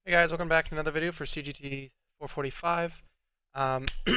Hey guys, welcome back to another video for CGT 445.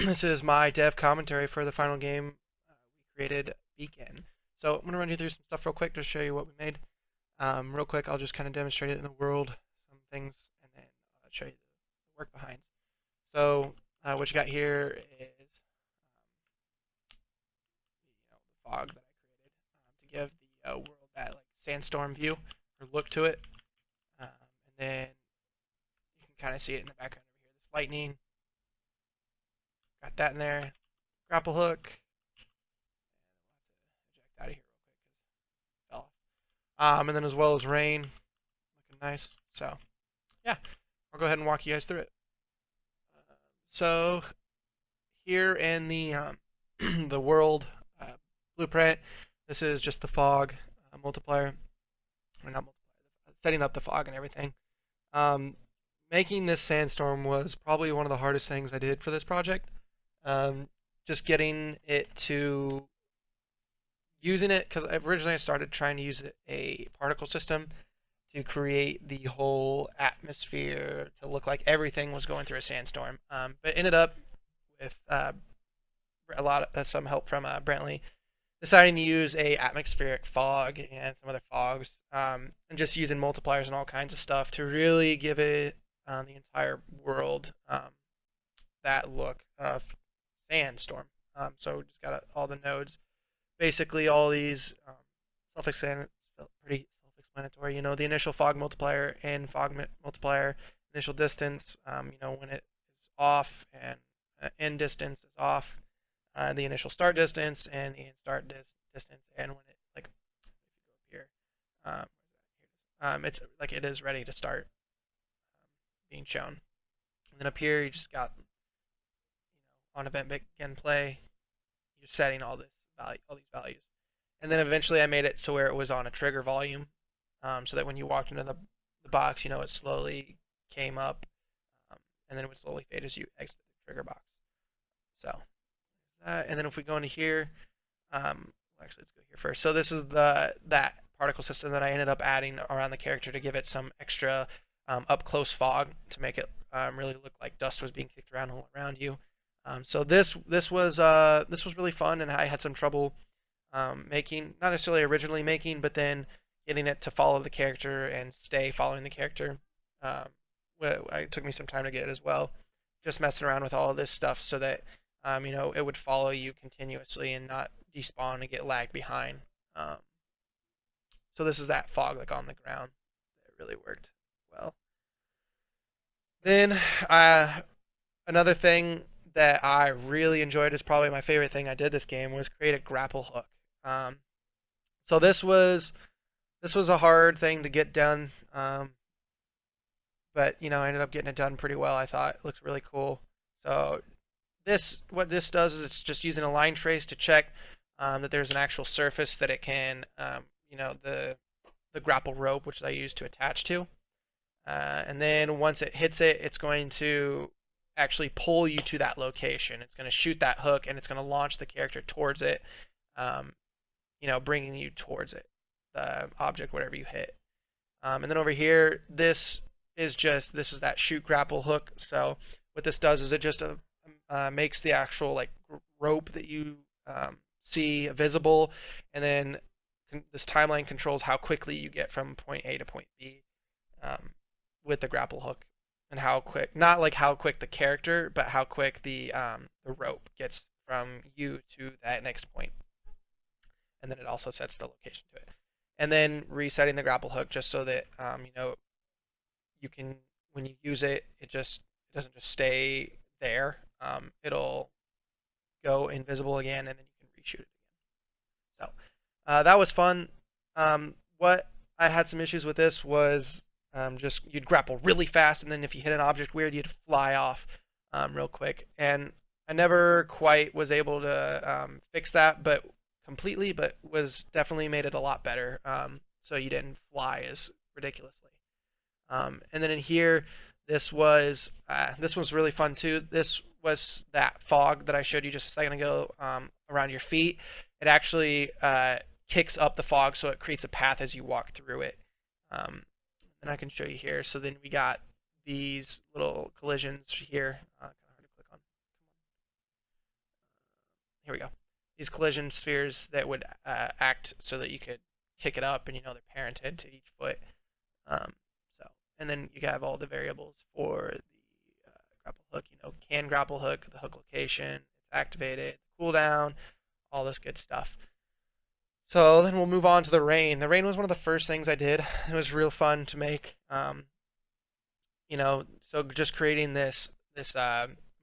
This is my dev commentary for the final game we created, Beacon. So I'm going to run you through some stuff real quick to show you what we made. Real quick, I'll just kind of demonstrate it in the world, some things, and then show you the work behind. So what you got here is the fog that I created to give the world that like sandstorm view or look to it. And then you can kind of see it in the background over here. This lightning. Got that in there. Grapple hook. Eject out of here real quick because it fell off. And then as well as rain. Looking nice. So, yeah. I'll go ahead and walk you guys through it. So, here in the the world blueprint, this is just the fog multiplier. Or not multiplier. Setting up the fog and everything. Making this sandstorm was probably one of the hardest things I did for this project. Just getting it to using it, because originally I started trying to use a particle system to create the whole atmosphere to look like everything was going through a sandstorm. But ended up with some help from Brantley, deciding to use a atmospheric fog and some other fogs, and just using multipliers and all kinds of stuff to really give it the entire world that look of sandstorm. So we just got all the nodes. Basically, all these pretty self-explanatory. You know, the initial fog multiplier and fog multiplier, initial distance. You know, when it is off and end distance is off. The initial start distance and the end start distance, and when it like if you go up here, it's like it is ready to start being shown. And then up here, you just got on event begin play, you're setting all these values, and then eventually I made it so where it was on a trigger volume, so that when you walked into the box, you know, it slowly came up, and then it would slowly fade as you exit the trigger box. So, and then if we go into here, actually let's go here first. So this is that particle system that I ended up adding around the character to give it some extra up close fog to make it really look like dust was being kicked around all around you. So this was really fun, and I had some trouble making, not necessarily originally making, but then getting it to follow the character and stay following the character. It took me some time to get it as well, just messing around with all of this stuff so that you know, it would follow you continuously and not despawn and get lagged behind. So this is that fog like on the ground. It really worked well. Then another thing that I really enjoyed, is probably my favorite thing I did this game, was create a grapple hook. So this was a hard thing to get done, but you know, I ended up getting it done pretty well. I thought it looks really cool. So what this does is it's just using a line trace to check that there's an actual surface that it can, you know, the grapple rope, which I use to attach to, and then once it hits it, it's going to actually pull you to that location. It's going to shoot that hook, and it's going to launch the character towards it, you know, bringing you towards it, the object, whatever you hit. And then over here, this is that shoot grapple hook. So what this does is it just makes the actual like rope that you see visible, and then this timeline controls how quickly you get from point A to point B with the grapple hook, and how quick, not like how quick the character, but how quick the rope gets from you to that next point. And then it also sets the location to it. And then resetting the grapple hook just so that you know, you can, when you use it, it doesn't just stay there. It'll go invisible again, and then you can reshoot it again. So that was fun. What I had some issues with this was just you'd grapple really fast, and then if you hit an object weird, you'd fly off real quick. And I never quite was able to fix that, but completely, but was definitely made it a lot better. So you didn't fly as ridiculously. And then in here, this was really fun too. This was that fog that I showed you just a second ago around your feet. It actually kicks up the fog, so it creates a path as you walk through it. And I can show you here. So then we got these little collisions here. Kind of hard to click on. Here we go. These collision spheres that would act so that you could kick it up, and they're parented to each foot. Um, so, and then you have all the variables for the grapple hook. Can grapple hook, the hook location, it's activated, cooldown, all this good stuff. So then we'll move on to the rain. The rain was one of the first things I did. It was real fun to make. So just creating this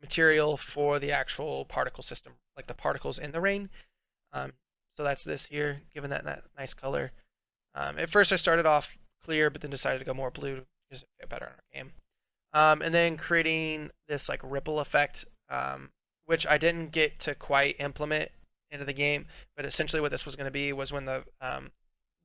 material for the actual particle system, like the particles in the rain. Um, so that's this here, given that nice color. At first I started off clear, but then decided to go more blue because it fit better in our game. And then creating this like ripple effect, which I didn't get to quite implement into the game, but essentially what this was going to be was when the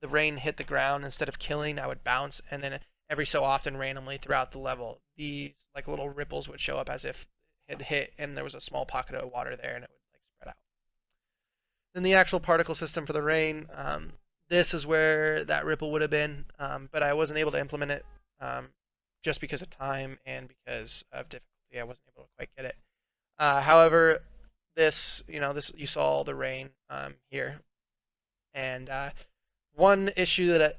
rain hit the ground, instead of killing, I would bounce, and then every so often, randomly throughout the level, these like little ripples would show up as if it had hit, and there was a small pocket of water there, and it would like spread out. Then the actual particle system for the rain, this is where that ripple would have been, but I wasn't able to implement it just because of time and because of difficulty. I wasn't able to quite get it. However, this you saw the rain here, and one issue that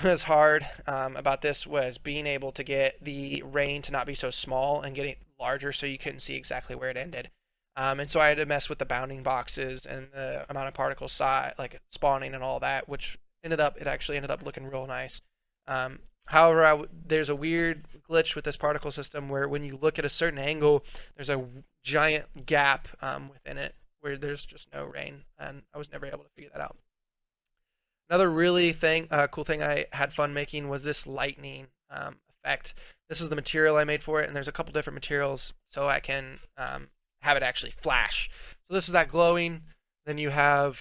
was hard about this was being able to get the rain to not be so small and getting larger so you couldn't see exactly where it ended. And so I had to mess with the bounding boxes and the amount of particle size, like spawning and all that, which it actually ended up looking real nice. However, there's a weird glitch with this particle system where when you look at a certain angle, there's a giant gap within it where there's just no rain, and I was never able to figure that out. Another really cool thing I had fun making was this lightning effect. This is the material I made for it, and there's a couple different materials so I can have it actually flash. So this is that glowing. Then you have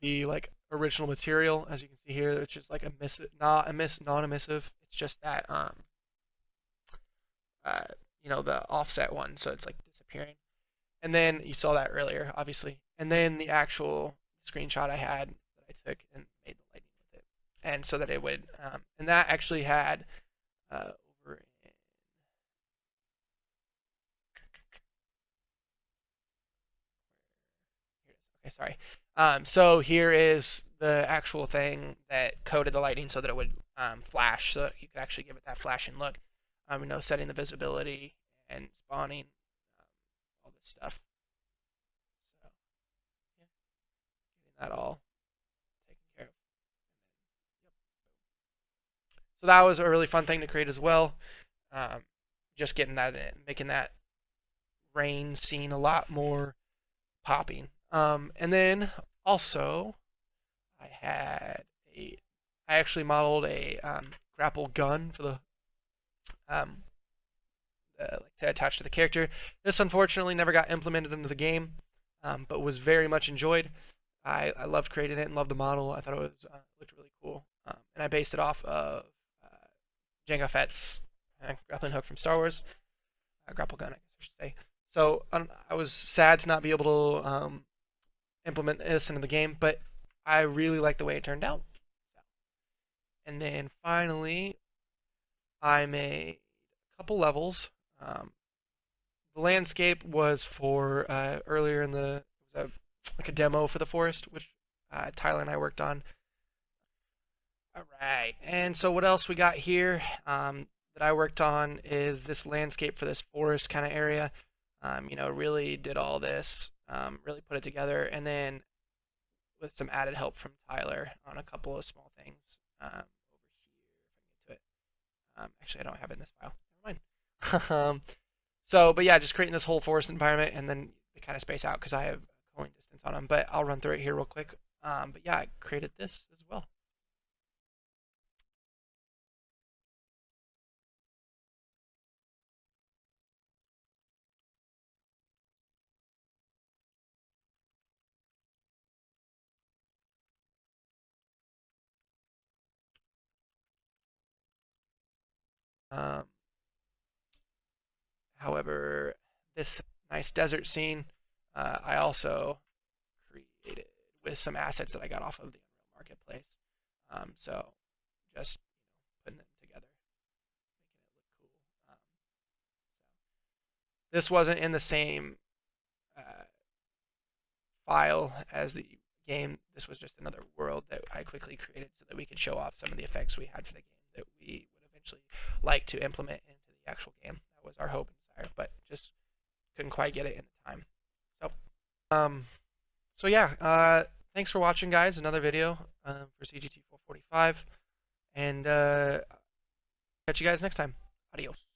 the like original material, as you can see here, which is like non-emissive. It's just that the offset one, so it's like disappearing. And then you saw that earlier, obviously. And then the actual screenshot I had that I took and made the lightning with it, and so that it would, and that actually had over in okay, sorry. So here is the actual thing that coded the lighting so that it would flash, so that you could actually give it that flashing look. Setting the visibility and spawning, all this stuff. So yeah, getting that all taken care of. So that was a really fun thing to create as well. Um, just getting that in, making that rain scene a lot more popping. And then also I had a I actually modeled a grapple gun for the um, like to attach to the character. This unfortunately never got implemented into the game, but was very much enjoyed. I loved creating it and loved the model. I thought it was looked really cool, and I based it off of Jango Fett's grappling hook from Star Wars, grapple gun, I guess I should say. So I was sad to not be able to implement this into the game, but I really like the way it turned out. And then finally, I made a couple levels. The landscape was for earlier in the it was like a demo for the forest, which Tyler and I worked on. All right, and so what else we got here that I worked on is this landscape for this forest kind of area. Really did all this, really put it together, and then with some added help from Tyler on a couple of small things over here. If I can get to it. Actually, I don't have it in this file. Never mind. But yeah, just creating this whole forest environment, and then they kind of space out because I have cooling distance on them. But I'll run through it here real quick. But yeah, I created this as well. Um, However, this nice desert scene, I also created with some assets that I got off of the Unreal Marketplace. So just putting them together, this wasn't in the same uh, file as the game. This was just another world that I quickly created so that we could show off some of the effects we had for the game that we would eventually like to implement into the actual game. That was our hope and desire, but just couldn't quite get it in the time. So, um, yeah, thanks for watching, guys. Another video for CGT 445, and catch you guys next time. Adios.